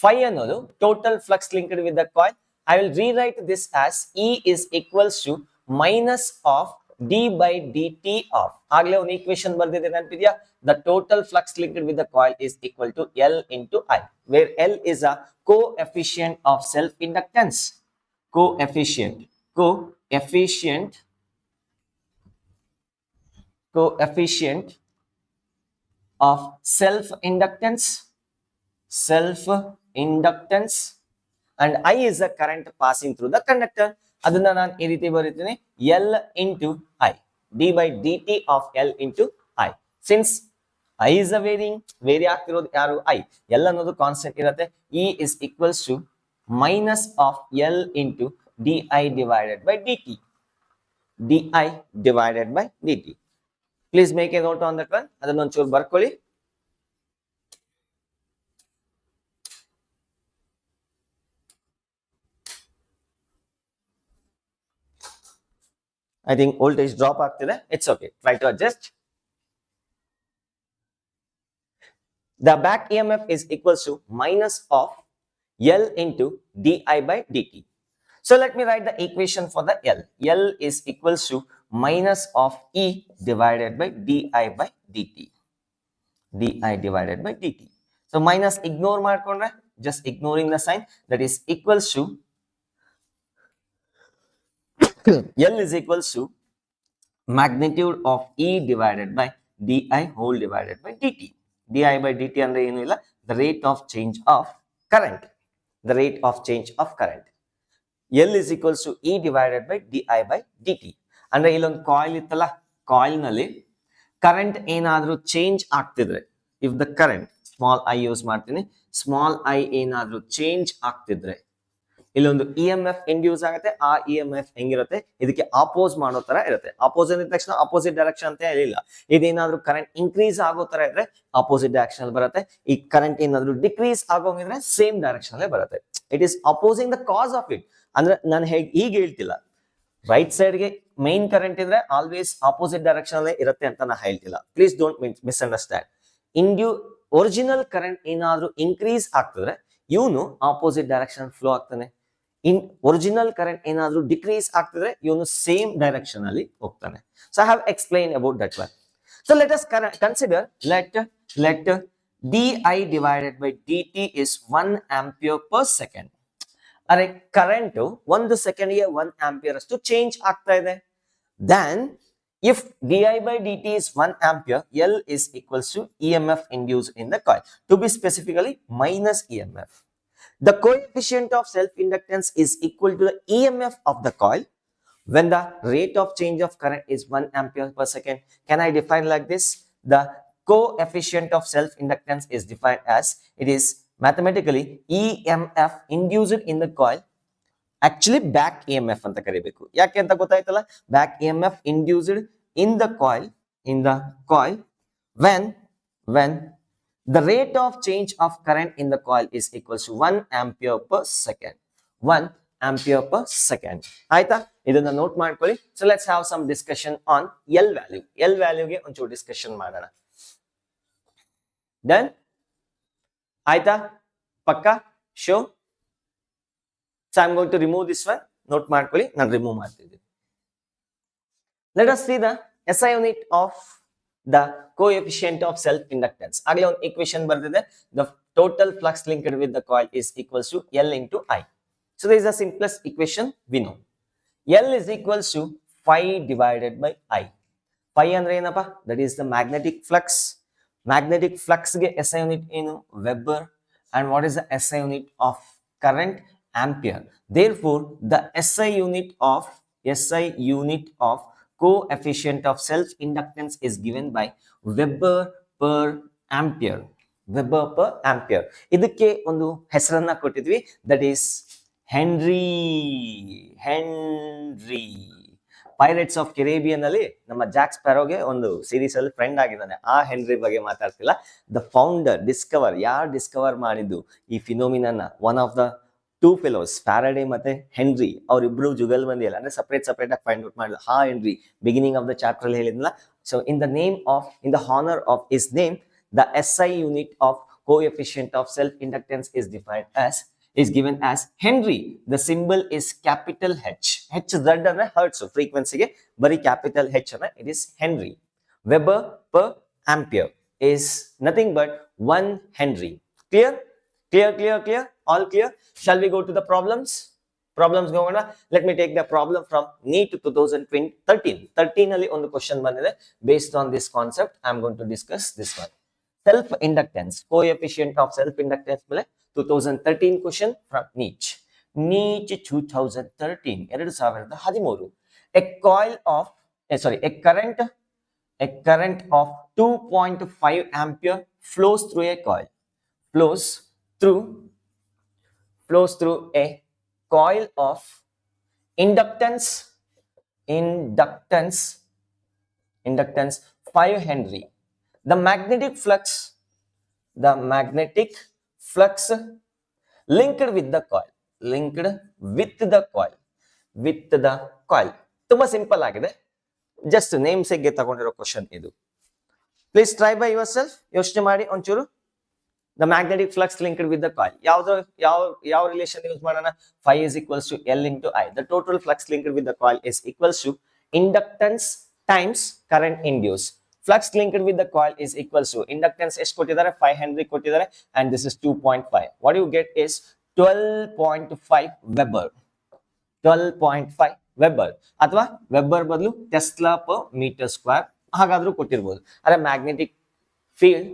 Phi ಅನ್ನೋದು total flux linked with the coil. I will rewrite this as E is equals to minus of d by dt of ಆಗಲೇ ಒಂದು equation ಬರ್ದಿದೆ ನೆನಪಿದೆಯಾ, the total flux linked with the coil is equal to L into I, where L is a coefficient of self inductance. coefficient of self inductance and I is the current passing through the conductor. ಅದನ್ನ ನಾನು ಈ ರೀತಿ ಬರೀತೀನಿ, L into I, d by dt of L into I. Since I is a vary ಆಗ್ತಿರೋದು ಯಾರು I, L ಅನ್ನೋದು constant ಇರುತ್ತೆ. E is equals to minus of L into di divided by dt. Please make a note on that one. ಅದನ್ನ ಒಂಚೂರು ಬರ್ಕೊಳ್ಳಿ. I think voltage drop ಆಗ್ತಿದೆ. It's okay. Try to adjust. The back EMF is equals to minus of L into di by dt. So let me write the equation for the L. L is equals to minus of E divided by di by dt. So minus ignore ಮಾಡ್ಕೊಂಡ್ರೆ, just ignoring the sign, that is equals to L is equals to magnitude of E divided by di whole divided by dt. di by dt ಅಂದ್ರೆ ಏನು ಇಲ್ಲ, the rate of change of current. L is equals to E divided by di by dt. ಅಂದ್ರೆ ಇಲ್ಲೊಂದು coil ಇತ್ತಲ್ಲ, coil ನಲ್ಲಿ current ಏನಾದ್ರೂ change ಆಗ್ತಿದ್ರೆ, if the current small I use ಮಾಡ್ತೀನಿ, small I ಏನಾದ್ರೂ ಚೇಂಜ್ ಆಗ್ತಿದ್ರೆ ಇಲ್ಲೊಂದು EMF ಇಂಡ್ಯೂಸ್ ಆಗುತ್ತೆ. ಆ EMF ಹೆಂಗಿರುತ್ತೆ, ಇದಕ್ಕೆ ಅಪೋಸ್ ಮಾಡೋ ತರ ಇರುತ್ತೆ. ಅಪೋಸ್ ಅಂದ ತಕ್ಷಣ ಅಪೋಸಿಟ್ ಡೈರೆಕ್ಷನ್ ಅಂತ ಹೇಳಿಲ್ಲ. ಇದೇನಾದ್ರೂ ಕರೆಂಟ್ ಇನ್ಕ್ರೀಸ್ ಆಗೋ ತರ ಇದ್ರೆ ಅಪೋಸಿಟ್ ಡೈರೆಕ್ಷನ್ ಅಲ್ಲಿ ಬರುತ್ತೆ. ಈ ಕರೆಂಟ್ ಏನಾದ್ರೂ ಡಿಕ್ರೀಸ್ ಆಗೋಂಗಿದ್ರೆ ಸೇಮ್ ಡೈರೆಕ್ಷನ್ ಅಲ್ಲೇ ಬರುತ್ತೆ. It is opposing the cos of it. ಅಂದ್ರೆ ನಾನು ಹೀಗೆ ಹೇಳ್ತಿಲ್ಲ, ರೈಟ್ ಸೈಡ್ ಗೆ ಮೈನ್ ಕರೆಂಟ್ ಇದ್ರೆ ಆಲ್ವೇಸ್ ಆಪೋಸಿಟ್ ಡೈರೆಕ್ಷನ್ ಅಲ್ಲೇ ಇರುತ್ತೆ ಅಂತ ನಾ ಹೇಳ್ತಿಲ್ಲ. Please don't misunderstand. Original current ಏನಾದ್ರೂ ಇನ್ಕ್ರೀಸ್ ಆಗ್ತಿದ್ರೆ ಇವನು ಆಪೋಸಿಟ್ ಡೈರೆಕ್ಷನ್ ಫ್ಲೋ ಆಗ್ತಾನೆ. ಒರಿಜಿನಲ್ ಕರೆಂಟ್ ಏನಾದ್ರೂ ಡಿಕ್ರೀಸ್ ಆಗ್ತಿದ್ರೆ ಇವನು ಸೇಮ್ ಡೈರೆಕ್ಷನ್ ಅಲ್ಲಿ ಹೋಗ್ತಾನೆ. So I have explain about that one. So let us consider let di divided by dt is 1 ampere per second. ಅರೆ ಕರೆಂಟ್ 1 ಸೆಕೆಂಡ್ ಗೆ 1 ಆಂಪಿಯರ್ ಅಷ್ಟು change ಆಗ್ತಾ ಇದೆ. then if di by dt is 1 ampere, L is equals to EMF induced in the coil, to be specifically minus EMF. The coefficient of self-inductance is equal to the EMF of the coil when the rate of change of current is 1 ampere per second. Can I define like this? The coefficient of self-inductance is defined as, it is mathematically EMF induced in the coil. Actually back EMF ಅಂತ ಕರಿಬೇಕು. ಯಾಕೆ ಅಂತ ಗೊತ್ತಾಯ್ತಲ್ಲ, back EMF induced in the coil when the rate of change of current in the coil is equals to 1 ampere per second. 1 ampere per second. ಆಯ್ತಾ, ಇದನ್ನ note ಮಾಡ್ಕೊಳ್ಳಿ. So let's have some discussion on L value. L value ಗೆ ಒಂಚೂರು discussion ಮಾಡೋಣ. Done? Aita? Pakka? Show? So I'm going to remove this one. Note ಮಾಡ್ಕೊಳ್ಳಿ, ನಾನು remove ಮಾಡ್ತಿದ್ದೀನಿ. Let us see the SI unit of the coefficient of self-inductance. ಆಗಲೇ ಒಂದು equation ಬರೆದಿದೆ. The total flux linked with the coil is equals to L into I. So this is the simplest equation we know. L is equals to phi divided by I. Phi ಅಂದ್ರೆ ಏನಪ್ಪ? That is the magnetic flux. Magnetic flux ಗೆ SI unit ಏನು? Weber. And what is the SI unit of current? Ampere. Therefore, the SI unit of coefficient of self-inductance is given by Weber per ampere. Weber per ampere. ಇದಕ್ಕೆ ಒಂದು ಹೆಸರನ್ನ ಕೊಟ್ಟಿದ್ವಿ. That is Henry. Pirates of Caribbean ಅಲ್ಲಿ ನಮ್ಮ Jack ಸ್ಪ್ಯಾರೋಗೆ ಒಂದು series ಅಲ್ಲಿ friend ಆಗಿದ್ದಾನೆ. ಆ ಹೆನ್ರಿ ಬಗ್ಗೆ ಮಾತಾಡ್ತಿಲ್ಲ. ದ ಫೌಂಡರ್, ಯಾರು ಡಿಸ್ಕವರ್ ಮಾಡಿದ್ದು ಈ ಫಿನೋಮಿನನ್ನ? One of the two fellows, Faraday ಮತ್ತೆ ಹೆನ್ರಿ, ಅವರಿಬ್ರು ಜುಗಲ್ಬಂದಿ ಅಲ್ಲ, ಅಂದ್ರೆ ಸಪರೇಟ್ ಆಗಿ ಫೈಂಡ್ ಔಟ್ ಮಾಡಿದ್ರು. Henry beginning of the chapter ಅಲ್ಲಿ ಹೇಳಿದ್ನಲ್ಲ. So in the honour of his name, the SI unit of coefficient of self inductance is given as Henry. The symbol is capital H. H Z ಅಂದ್ರೆ hertz frequency ಗೆ ಬರೀ capital H ಅಂದ್ರೆ it is Henry. Weber per ampere is nothing but 1 Henry. Clear? All clear? Shall we go to the problems? Going on. Let me take the problem from NEET 2013 ಅಲ್ಲಿ ಒಂದು question ಬಂದಿದೆ. Based on this concept, I am going to discuss this one. Self inductance, coefficient of self inductance ಮೇಲೆ 2013 question from NEET 2013. A current of 2.5 ampere flows through a coil. Flows through a coil of inductance 5 Henry. The magnetic flux linked with the coil. ತುಂಬಾ simple ಆಗಿದೆ. Just name ಸೆಗ್ಗೆ ತಗೊಂಡಿರೋ question ಇದು. Please try by your self. ಯೋಚನೆ ಮಾಡಿ ಒಂಚೂರು. The magnetic flux linked with the coil. ಯಾವ relation use ಮಾಡೋಣ? Phi is equals to L into I. The total flux linked with the coil is equals to inductance times current induced. Flux linked with the coil is equals to inductance ಎಷ್ಟು ಕೊಟ್ಟಿದ್ದಾರೆ? 5 Henry ಕೊಟ್ಟಿದ್ದಾರೆ, and this is 2.5. What you get is 12.5 Weber. 12.5 Weber ಅಥವಾ weber ಬದಲು Tesla per metre square ಹಾಗಾದ್ರೂ ಕೊಟ್ಟಿರಬಹುದು. ಅರೆ magnetic field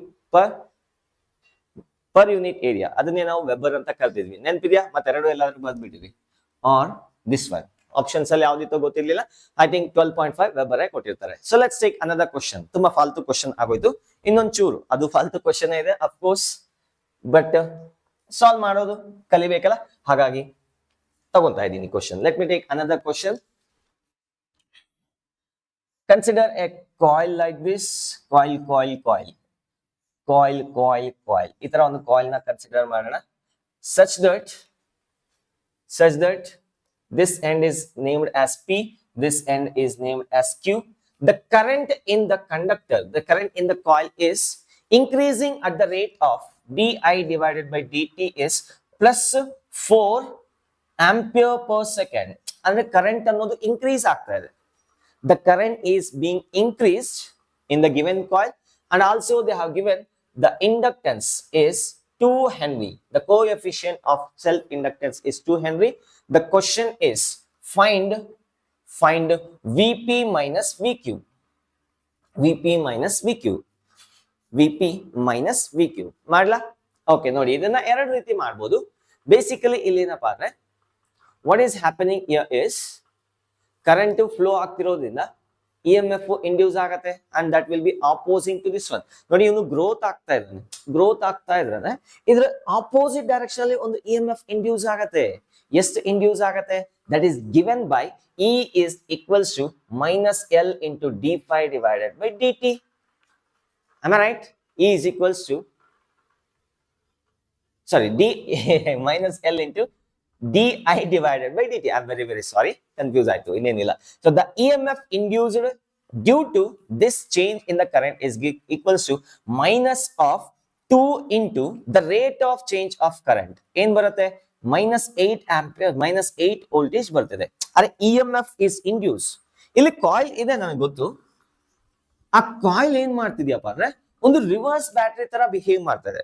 per unit area, ಅದನ್ನೇ ನಾವು weber ಅಂತ ಕಲ್ತಿದ್ವಿ. ನೆನಪಿದ್ಯಾ? ಮತ್ತೆರಡು ಎಲ್ಲಾದ್ರೂ ಬಂದ್ಬಿಟ್ಟಿವಿ. ಆರ್ ದಿಸ್ ಒನ್ ಆಪ್ಷನ್ಸ್ ಅಲ್ಲಿ ಯಾವ್ದಿತ್ತೋ ಗೊತ್ತಿರ್ಲಿಲ್ಲ. ಐ ಥಿಂಕ್ 12.5 ವೆಬರ್ ಕೊಟ್ಟಿರ್ತಾರೆ. So let's take another question. ತುಂಬಾ ಫಾಲ್ತು ಕ್ವಶನ್ ಆಗೋಯ್ತು. ಇನ್ನೊಂದ್ ಚೂರು ಅದು ಫಾಲ್ತು ಕ್ವಶನ್ ಇದೆ ಅಫ್ಕೋರ್ಸ್, ಬಟ್ ಸಾಲ್ವ್ ಮಾಡೋದು ಕಲಿಬೇಕಲ್ಲ, ಹಾಗಾಗಿ ತಗೊಂತಾ ಇದ್ದೀನಿ question. Let me take another question. Consider a coil like this. Coil ಈ ತರ ಒಂದು ಕಾಯಿಲ್ ನ ಕನ್ಸಿಡರ್ ಮಾಡೋಣ. such that this end is named as P, this end is named as Q. The current in the coil is increasing at the rate of di divided by dt is plus 4 ampere per second. ಅಂದ್ರೆ current ಅನ್ನೋದು increase ಆಗ್ತಾ ಇದೆ. The current is being increased in the given coil, and also they have given the inductance is 2 Henry. The coefficient of self inductance is 2 Henry. The question is find Vp minus Vq. ಮಾಡ್ಲಾ? Okay, ನೋಡಿ ಇದನ್ನ ಎರಡು ರೀತಿ ಮಾಡಬಹುದು. Basically ಇಲ್ಲಿ ಏನಪ್ಪಾ ಅಂದ್ರೆ, what is happening here is current flow ಆಗ್ತಿರೋದ್ರಿಂದ EMF induce ಆಗತ್ತೆ, and that will be opposing to this one. ನೋಡಿ, ಇವನು ಗ್ರೋತ್ ಆಗ್ತಾ ಇದ್ರೆ ಇದ್ರ ಆಪೋಸಿಟ್ ಡೈರೆಕ್ಷನ್ ಅಲ್ಲಿ ಒಂದು EMF ಇಂಡ್ಯೂಸ್ ಆಗತ್ತೆ. ಎಷ್ಟು ಇಂಡ್ಯೂಸ್ ಆಗತ್ತೆ? That is given by E is equals to minus L into d phi divided by dt. Am I right? E is equals to d minus L into di divided by dt. I'm very sorry, confused ಆಯ್ತು, ಇನ್ನೇನಿಲ್ಲ. So the EMF induced due to this change in the current is equals to minus of 2 into the rate of change of current ಏನ್ ಬರುತ್ತೆ -8 ampere -8 voltage ಬರ್ತದೆ. ಅರೆ EMF is induced. ಇಲ್ಲಿ coil ಇದೆ ನನಗೆ ಗೊತ್ತು. ಆ ಕಾಯಿಲ್ ಏನ್ ಮಾಡ್ತಿದ್ಯಪ್ಪ ಅಂದ್ರೆ ಒಂದು ರಿವರ್ಸ್ ಬ್ಯಾಟರಿ ತರ ಬಿಹೇವ್ ಮಾಡ್ತದೆ.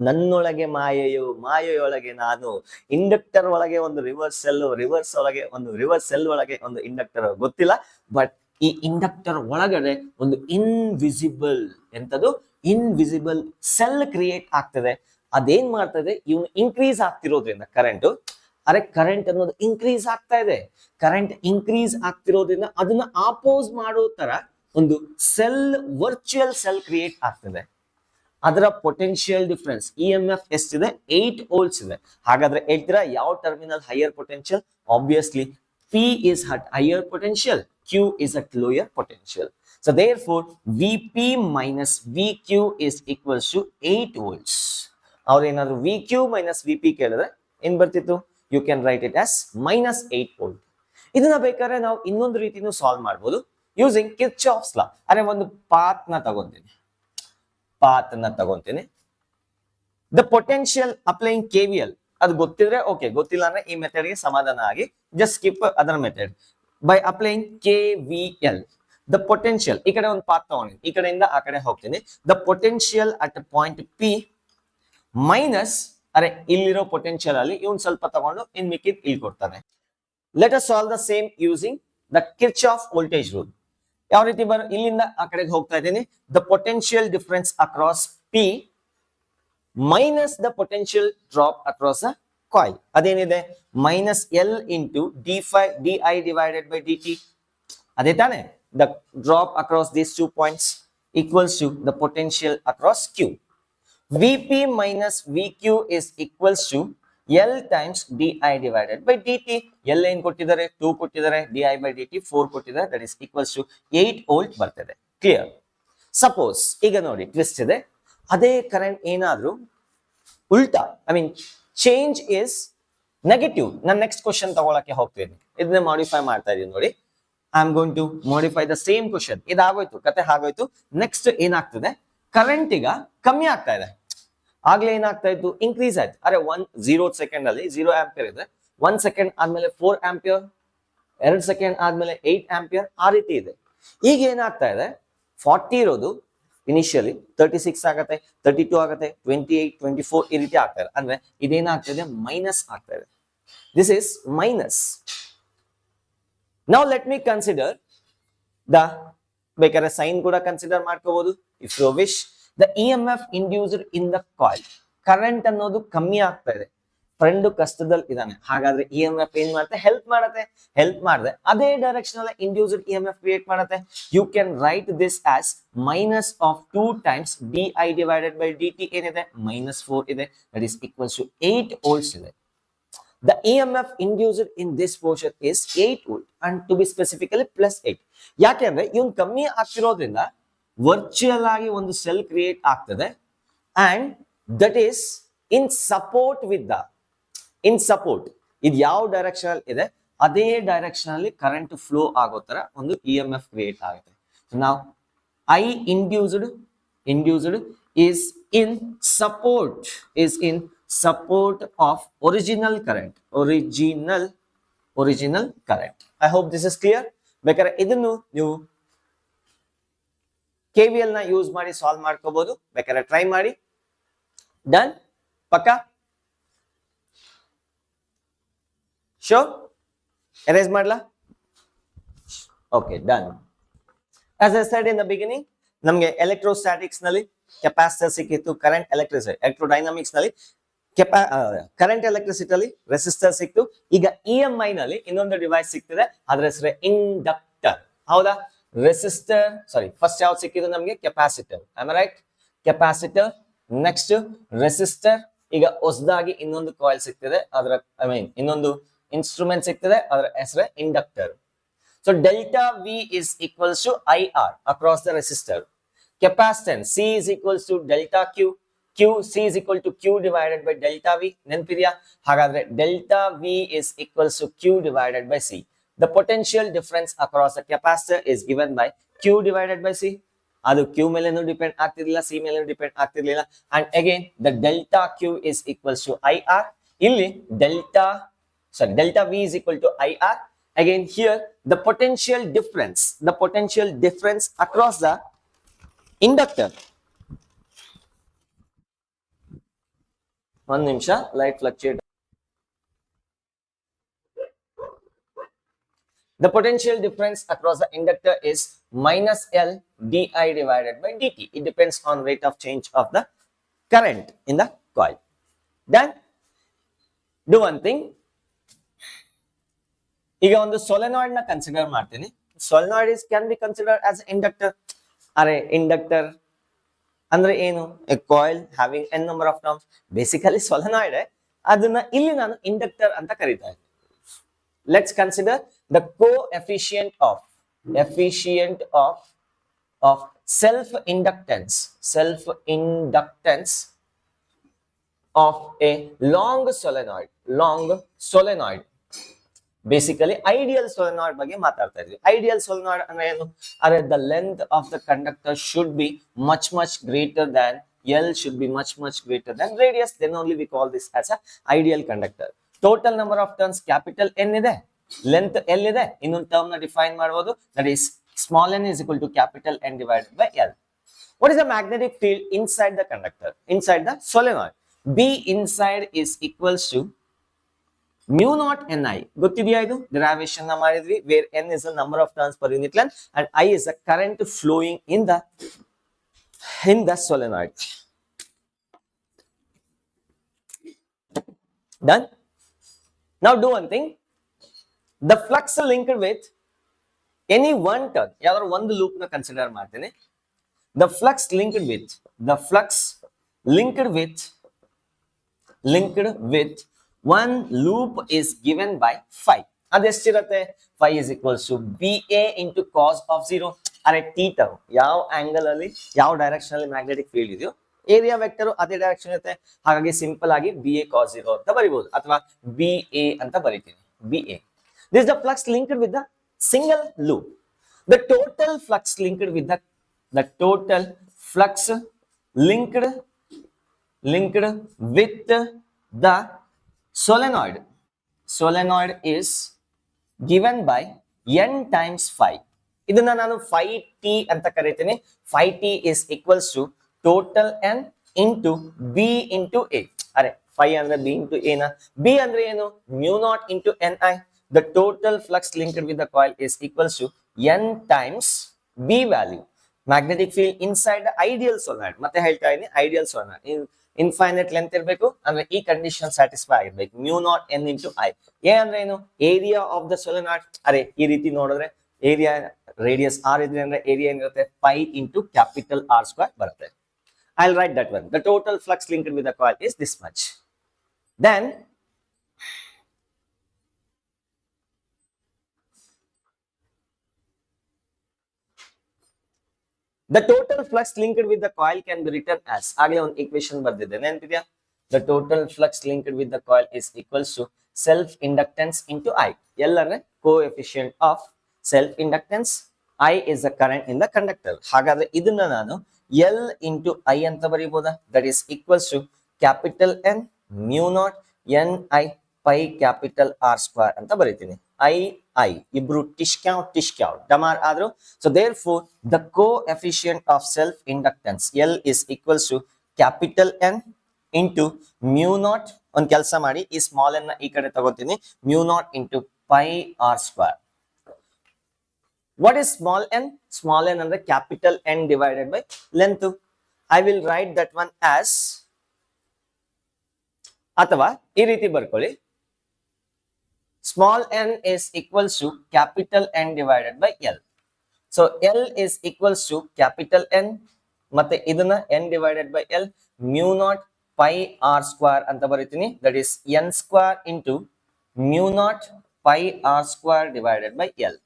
ನನ್ನೊಳಗೆ ಮಾಯೆಯೊಳಗೆ ನಾನು, ಇಂಡಕ್ಟರ್ ಒಳಗೆ ಒಂದು ರಿವರ್ಸ್ ಸೆಲ್, ರಿವರ್ಸ್ ಒಳಗೆ ಒಂದು ರಿವರ್ಸ್ ಸೆಲ್ ಒಳಗೆ ಒಂದು ಇಂಡಕ್ಟರ್ ಗೊತ್ತಿಲ್ಲ. ಬಟ್ ಈ ಇಂಡಕ್ಟರ್ ಒಳಗಡೆ ಒಂದು ಇನ್ವಿಸಿಬಲ್ ಎಂತದು ಇನ್ವಿಸಿಬಲ್ ಸೆಲ್ ಕ್ರಿಯೇಟ್ ಆಗ್ತದೆ. ಅದೇನ್ ಮಾಡ್ತದೆ, ಇವನು ಇನ್ಕ್ರೀಸ್ ಆಗ್ತಿರೋದ್ರಿಂದ ಕರೆಂಟ್, ಅರೆ ಕರೆಂಟ್ ಅನ್ನೋದು ಇನ್ಕ್ರೀಸ್ ಆಗ್ತಾ ಇದೆ. ಕರೆಂಟ್ ಇನ್ಕ್ರೀಸ್ ಆಗ್ತಿರೋದ್ರಿಂದ ಅದನ್ನ ಆಪೋಸ್ ಮಾಡೋ ತರ ಒಂದು ಸೆಲ್, ವರ್ಚುವಲ್ ಸೆಲ್ ಕ್ರಿಯೇಟ್ ಆಗ್ತದೆ. ಅದರ ಪೊಟೆನ್ಶಿಯಲ್ ಡಿಫರೆನ್ಸ್ EMF ಎಷ್ಟಿದೆ 8 ವೋಲ್ಟ್ಸ್ ಇದೆ. ಹಾಗಾದ್ರೆ ಹೇಳ್ತೀರಾ ಯಾವ terminal higher potential? Obviously P is at higher potential, Q is at lower potential. So therefore VP minus VQ is equals to 8 volts. ಅವ್ರು ಏನಾದ್ರು VQ minus VP ಕೇಳಿದ್ರೆ ಏನ್ ಬರ್ತಿತ್ತು? You can write it as -8 volt. ಇದನ್ನ ಬೇಕಾದ್ರೆ ನಾವು ಇನ್ನೊಂದು ರೀತಿನೂ solve ಮಾಡ್ಬೋದು ಯೂಸಿಂಗ್ ಕಿರ್ಚಾಫ್ಸ್ ಲಾ. ಅರೆ ಒಂದು ಪಾತ್ ನ ತಗೊಂತೀನಿ. ದ ಪೊಟೆನ್ಶಿಯಲ್ ಅಪ್ಲೈಯಿಂಗ್ KVL ಅದು ಗೊತ್ತಿದ್ರೆ ಓಕೆ, ಗೊತ್ತಿಲ್ಲ ಅಂದ್ರೆ ಈ ಮೆಥಡ್ ಗೆ ಸಮಾಧಾನ ಆಗಿ just skip other method. By applying KVL the potential, ಈ ಕಡೆ ಒಂದು ಪಾತ್ ತಗೊಂಡಿನಿ, ಈ ಕಡೆಯಿಂದ ಆ ಕಡೆ ಹೋಗ್ತೀನಿ. The potential at point P minus, ಅರೆ ಇಲ್ಲಿರೋ ಪೊಟೆನ್ಶಿಯಲ್ ಅಲ್ಲಿ ಇವನ್ ಸ್ವಲ್ಪ ತಗೊಂಡು ಇನ್ ಮಿಕ್ಕಿದ್ ಇಲ್ಲಿ ಕೊಡ್ತಾನೆ. Let us solve the same using the Kirchhoff voltage rule. ಯಾವ ರೀತಿ ಇಲ್ಲಿಂದ ಆ ಕಡೆಗೆ ಹೋಗ್ತಾ ಇದ್ದೀನಿ. The potential difference across P minus the potential drop across a coil. ಅದೇನಿದೆ -L into di divided by dt. ಅದೇ ತಾನೆ the drop across these 2 points equals to the potential across Q. VP minus VQ is equals to L times di divided by dt. L ಏನ್ ಕೊಟ್ಟಿದ್ದಾರೆ 2 ಕೊಟ್ಟಿದ್ದಾರೆ, di by dt 4 ಕೊಟ್ಟಿದ್ದಾರೆ, that is equals to 8 volt ಬರ್ತದೆ. Clear? Suppose ಈಗ ನೋಡಿ twist ಇದೆ, ಅದೇ current ಏನಾದ್ರೂ ಉಲ್ಟಾ, I mean change is negative. ನಾನು ನೆಕ್ಸ್ಟ್ ಕ್ವಶನ್ ತಗೊಳಕ್ಕೆ ಹೋಗ್ತೀನಿ, ಇದನ್ನ ಮಾಡಿಫೈ ಮಾಡ್ತಾ ಇದೀನಿ ನೋಡಿ. I am going to modify the same question. ಇದಾಗೋಯ್ತು, ಕತೆ ಆಗೋಯ್ತು. ನೆಕ್ಸ್ಟ್ ಏನಾಗ್ತದೆ, ಕರೆಂಟ್ ಈಗ ಕಮ್ಮಿ ಆಗ್ತಾ ಇದೆ. ಆಗ್ಲೇ ಏನಾಗ್ತಾ ಇತ್ತು, ಇನ್ಕ್ರೀಸ್ ಆಯ್ತು. ಅರೆ 0 ಸೆಕೆಂಡ್ ಅಲ್ಲಿ 0 ಆಂಪಿಯರ್ ಇದೆ, 1 ಸೆಕೆಂಡ್ ಆದ್ಮೇಲೆ 4 ಆಂಪಿಯರ್, 2 ಸೆಕೆಂಡ್ ಆದ್ಮೇಲೆ 8 ಆಂಪಿಯರ್, ಆ ರೀತಿ ಇದೆ. ಈಗ ಏನಾಗ್ತಾ ಇದೆ, 40 ಇರೋದು ಇನಿಷಿಯಲಿ 36 ಆಗತ್ತೆ, 32 ಆಗತ್ತೆ, 28, 24 ಈ ರೀತಿ ಆಗ್ತಾ ಇದೆ. ಅಂದ್ರೆ ಇದೇನಾಗ್ತದೆ, ಮೈನಸ್ ಆಗ್ತಾ ಇದೆ. This is minus. Now let me consider the, ಬೇಕಾದ್ರೆ ಸೈನ್ ಕೂಡ ಕನ್ಸಿಡರ್ ಮಾಡ್ಕೋಬಹುದು if you wish. The EMF induced in the coil. Current ಅನ್ನೋದು ಕಮ್ಮಿ ಆಗ್ತಾ ಇದೆ, ಫ್ರೆಂಡ್ ಕಷ್ಟದಲ್ಲಿ ಇದ್ದಾನೆ. ಹಾಗಾದ್ರೆ EMF ಏನ್ ಮಾಡುತ್ತೆ, ಹೆಲ್ಪ್ ಮಾಡದೆ ಅದೇ ಡೈರೆಕ್ಷನ್ ಅಲ್ಲಿ ಇಂಡ್ಯೂಸ್ಡ್ EMF ಕ್ರಿಯೇಟ್ ಮಾಡುತ್ತೆ. You can write this as minus of 2 times di divided by dt. ಏನಿದೆ -4 ಇದೆ, that is equals to 8 volts ಇದೆ. The EMF induced in this portion is 8 volt and to be specifically +8. ಯಾಕೆಂದ್ರೆ ಇವನ್ ಕಮ್ಮಿ ಆಗ್ತಿರೋದ್ರಿಂದ virtual ಆಗಿ ಒಂದು cell create ಆಗ್ತದೆ, and that is in support with the, in support ಇದು ಯಾವ ಡೈರೆಕ್ಷನ್ ಇದೆ ಅದೇ ಡೈರೆಕ್ಷನ್ ಅಲ್ಲಿ ಕರೆಂಟ್ ಫ್ಲೋ ಆಗೋ ತರ ಒಂದು EMF ಕ್ರಿಯೇಟ್ ಆಗುತ್ತೆ. ನಾವು I induced is in support of original current. I hope this is clear. ಬೇಕಾದ್ರೆ ಇದನ್ನು ನೀವು KVL ನ ಯೂಸ್ ಮಾಡಿ ಸಾಲ್ವ್ ಮಾಡ್ಕೋಬಹುದು, ಬೇಕಾದ್ರೆ ಟ್ರೈ ಮಾಡಿ. ಡನ್? ಪಕ್ಕಾ? ಶೋರ್? ಎರೇಸ್ ಮಾಡ್ಲಾ? Okay, done. As I said in the beginning, ನಮಗೆ ಎಲೆಕ್ಟ್ರೋಸ್ಟಾಟಿಕ್ಸ್ ನಲ್ಲಿ ಕೆಪಾಸಿಟರ್ ಸಿಕ್ಕಿತ್ತು, ಕರೆಂಟ್ ಎಲೆಕ್ಟ್ರೋಡೈನಾಮಿಕ್ಸ್ ನಲ್ಲಿ ಕರೆಂಟ್ ಎಲೆಕ್ಟ್ರಿಸಿಟಿ ಅಲ್ಲಿ ರೆಸಿಸ್ಟರ್ ಸಿಕ್ತು. ಈಗ EMI ನಲ್ಲಿ ಇನ್ನೊಂದು ಡಿವೈಸ್ ಸಿಗ್ತಿದೆ, ಅದ್ರ ಹೆಸರೇ ಇಂಡಕ್ಟರ್. ಹೌದಾ? ರೆಸಿಸ್ಟರ್, ಸಾರಿ, ಫಸ್ಟ್ ಯಾವ್ದು ಸಿಕ್ಕಿದ್ದು ನಮಗೆ, capacitor. Am I right? Capacitor, next resistor. ಈಗ ಹೊಸದಾಗಿ ಇನ್ನೊಂದು ಕಾಯಿಲ್ ಸಿಗ್ತಿದೆ, ಅದರ ಇನ್ನೊಂದು ಇನ್ಸ್ಟ್ರೂಮೆಂಟ್ ಸಿಗ್ತಿದೆ, ಅದರ ಹೆಸರೇ inductor. So delta V is equals to IR across the resistor. Capacitance C is equals to delta C is equal to Q divided by delta V. ನೆನಪಿದೆಯಾ? ಹಾಗಾದ್ರೆ delta V is equals to Q divided by C. The potential difference across the capacitor is given by Q divided by C. ಅದು Q ಮೇಲೇನು depend ಆಗ್ತಿರ್ಲಿಲ್ಲ, C ಮೇಲೇನು depend ಆಗ್ತಿರ್ಲಿಲ್ಲ. And again the delta Q is equals to I R. ಇಲ್ಲಿ delta V is equal to IR. Again here the potential difference across the inductor. One nimsha, light fluctuate. The potential difference across the inductor is minus L di divided by dt. It depends on rate of change of the current in the coil. Then do one thing. ಈಗ ಒಂದು solenoid ನ consider ಮಾಡ್ತೀನಿ. Solenoid is can be consider as inductor. ಅರೆ inductor ಅಂದ್ರೆ ಏನು? A coil having N number of turns. Basically solenoid ಅದನ್ನ ಇಲ್ಲಿ ನಾನು ಇಂಡಕ್ಟರ್ ಅಂತ ಕರೀತಾ ಇದ್ದೀನಿ. Let's consider the coefficient of self inductance of a long solenoid. Basically ideal solenoid ಬಗ್ಗೆ ಮಾತಾಡ್ತಾ ಇದ್ವಿ. Ideal solenoid ಅಂದ್ರೆ ಏನು? ಅಂದ್ರೆ the length of the conductor should be much greater than L, should be much greater than radius. Then only we call this as a ideal conductor. Total number of turns capital N ಇದೆ, length L ಇದೆ. ಇನ್ನೊಂದು term ನ define ಮಾಡಬಹುದು, that is small n is equal to capital N divided by L. What is the magnetic field inside the conductor, inside the solenoid? B inside is equals to mu naught Ni. ಗೊತ್ತಿದೆಯಾ ಇದು? Derivation ನ ಮಾಡಿದ್ವಿ, where N is the number of turns per unit length and I is the current flowing in the solenoid. Done? Now do one thing. The flux linked with any one turn, ಯಾವ್ದಾದ್ರು ಒಂದು loop ನ consider ಮಾಡ್ತೀನಿ. The flux linked with one loop is given by phi. ಅದೆಷ್ಟಿರುತ್ತೆ? Phi is equals to BA into cos of 0. ಅರೆ T term ಯಾವ angle ಅಲ್ಲಿ ಯಾವ direction ಅಲ್ಲಿ magnetic field ಇದೆಯೋ ಏರಿಯಾ ವೆಕ್ಟರ್ ಅದೇ ಡೈರೆಕ್ಷನ್ ಇರುತ್ತೆ. ಹಾಗಾಗಿ ಸಿಂಪಲ್ ಆಗಿ BA cos 0 ಅಂತ ಬರಿಬಹುದು, ಅಥವಾ BA ಅಂತ ಬರಿತೀನಿ. BA. This is the flux linked with the single loop. The total flux linked with the solenoid is given by n times phi. ಇದನ್ನ ನಾನು phi t ಅಂತ ಕರೀತೀನಿ. Phi t is equals to total n into b into a. ಅರೆ phi ಅಂದ್ರೆ b into a ನ, b ಅಂದ್ರೆ ಏನು? mu naught into ni. The total flux linked with the coil is equals to n times b value. Magnetic field inside the ideal solenoid. ಮತ್ತೆ ಹೇಳ್ತಾ ಇದೀನಿ, ideal solenoid infinite length ಇರಬೇಕು, ಅಂದ್ರೆ ಈ condition satisfy ಆಗಿರ್ಬೇಕು. mu naught n into i. a ಅಂದ್ರೆ ಏನು? Area of the solenoid. ಅರೆ ಈ ರೀತಿ ನೋಡಿದ್ರೆ ಏರಿಯಾ ರೇಡಿಯಸ್ r ಇದ್ರೆ ಅಂದ್ರೆ ಏರಿಯಾ ಏನಿರುತ್ತೆ? pi into capital R square ಬರುತ್ತೆ. I'll write that one. The total flux linked with the coil is this much. Then the total flux linked with the coil can be written as, ಆಗಲೇ ಒಂದು equation ಬರ್ದಿದೆ ನೆನಪಿದ್ಯಾ? The total flux linked with the coil is equals to self inductance into I. L ಅಂದ್ರೆ coefficient of self inductance, I is the current in the conductor. ಹಾಗಾದ್ರೆ ಇದನ್ನ ನಾನು L into I ಅಂತ ಬರೀಬಹುದಾ? That is equals to capital N mu naught Ni pi capital R square ಅಂತ ಬರೀತೀನಿ. I ಇಬ್ರು ಟಿಶ್ಕ್ಯಾವ್ ಡಮಾರ್ ಆದ್ರು. So therefore the coefficient of self inductance L is equals to capital N into mu naught. ಒಂದು ಕೆಲಸ ಮಾಡಿ, ಈ small n ನ ಈ ಕಡೆ ತಗೋತೀನಿ, mu naught into pi R square. What is small n? Small n ಅಂದ್ರೆ capital N divided by length. I will write that one as, ಅಥವಾ ಈ ರೀತಿ ಬರ್ಕೊಳ್ಳಿ, small n is equals to capital N divided by L. So L is equals to capital N ಮತ್ತೆ ಇದನ್ನ n divided by L mu naught pi R square ಅಂತ ಬರೀತೀನಿ. That is n square into mu naught pi R square divided by L.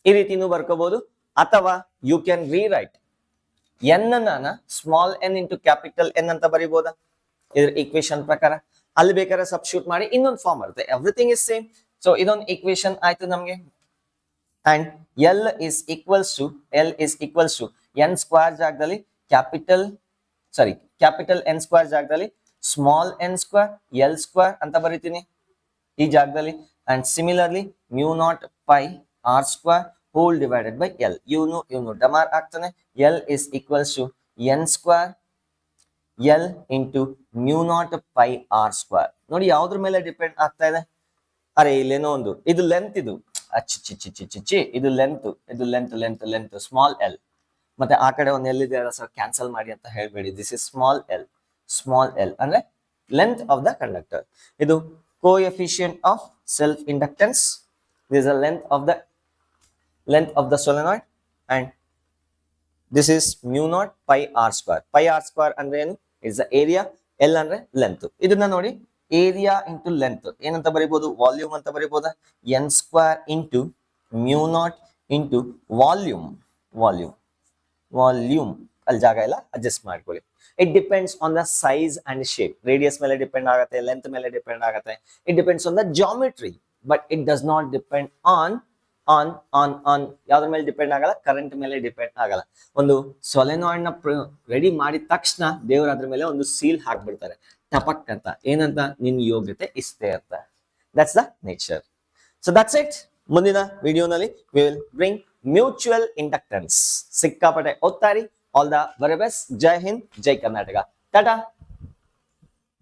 ಈ ರೀತಿನೂ ಬರ್ಕೋಬಹುದು, ಅಥವಾ you can rewrite n ಅನ್ನ small n into capital N ಅಂತ ಬರೀಬಹುದಾ? ಇದರ equation ಪ್ರಕಾರ ಅಲ್ಲಿ ಬೇಕಾದ್ರೆ ಸಬ್ಸ್ಟಿಟ್ಯೂಟ್ ಮಾಡಿ ಇನ್ನೊಂದು ಫಾರ್ಮ್ ಬರುತ್ತೆ. Everything is same. ಸೊ ಇದೊಂದು ಈಕ್ವೇಶನ್ ಆಯ್ತು ನಮಗೆ. and L is equals to n square ಜಾಗದಲ್ಲಿ ಕ್ಯಾಪಿಟಲ್ N ಸ್ಕ್ವೇರ್ ಜಾಗದಲ್ಲಿ small n square L square ಅಂತ ಬರೀತೀನಿ ಈ ಜಾಗದಲ್ಲಿ. and similarly mu naught pi r square whole divided by L. ಇವನು ಡಮಾರ್ ಆಗ್ತಾನೆ. L is equals to n square L into mu naught pi r square. ನೋಡಿ ಯಾವ್ದ್ರ ಮೇಲೆ ಡಿಪೆಂಡ್ ಆಗ್ತಾ ಇದೆ? ಅರೆ ಇಲ್ಲೇನೋ ಒಂದು ಇದು ಲೆಂತ್, ಇದು ಲೆಂತ್ ಸ್ಮಾಲ್ ಎಲ್, ಮತ್ತೆ ಆ ಕಡೆ ಒಂದು ಎಲ್ ಇದೆ ಸರ್ ಕ್ಯಾನ್ಸಲ್ ಮಾಡಿ ಅಂತ ಹೇಳ್ಬೇಡಿ. ದಿಸ್ ಇಸ್ ಸ್ಮಾಲ್ ಎಲ್ ಅಂದ್ರೆ ಲೆಂತ್ ಆಫ್ ದ ಕಂಡಕ್ಟರ್. ಇದು coefficient of self inductance. This is the length of the solenoid, and this is mu naught pi r square. Pi r square ಅಂದ್ರೆ ಏನು? is the area. L ಅಂದ್ರೆ length. ಇದನ್ನ ನೋಡಿ area into length ಏನಂತ ಬರೀಬಹುದು? Volume ಅಂತ ಬರೀಬಹುದಾ? n square into mu naught into volume ಅಲ್ಲಿ ಜಾಗ ಎಲ್ಲ ಅಡ್ಜಸ್ಟ್ ಮಾಡ್ಕೊಳ್ಳಿ. It depends on the size and shape. Radius ಮೇಲೆ ಡಿಪೆಂಡ್ ಆಗುತ್ತೆ, ಲೆಂತ್ ಮೇಲೆ ಡಿಪೆಂಡ್ ಆಗುತ್ತೆ. It depends on the geometry, but it does not depend on ಯಾವ್ದ್ರ ಮೇಲೆ ಡಿಪೆಂಡ್ ಆಗಲ್ಲ? ಕರೆಂಟ್ ಮೇಲೆ ಡಿಪೆಂಡ್ ಆಗಲ್ಲ. ಒಂದು ಸೊಲೆನಾಯ್ಡ್ ನ ರೆಡಿ ಮಾಡಿದ ತಕ್ಷಣ ದೇವ್ರ ಅದ್ರ ಮೇಲೆ ಒಂದು ಸೀಲ್ ಹಾಕ್ಬಿಡ್ತಾರೆ, ಟಪಕ್ ಅಂತ. ಏನಂತ? ನಿನ್ ಯೋಗ್ಯತೆ ಇಷ್ಟೇ ಅಂತ. That's the nature. So that's it. ಮುಂದಿನ ವಿಡಿಯೋನಲ್ಲಿ we will bring mutual inductance. ಸಿಕ್ಕಾಪಟ್ಟೆ ಓದ್ತಾರಿ. All the very best. ಜೈ ಹಿಂದ್, ಜೈ ಕರ್ನಾಟಕ. ಟಾಟಾ.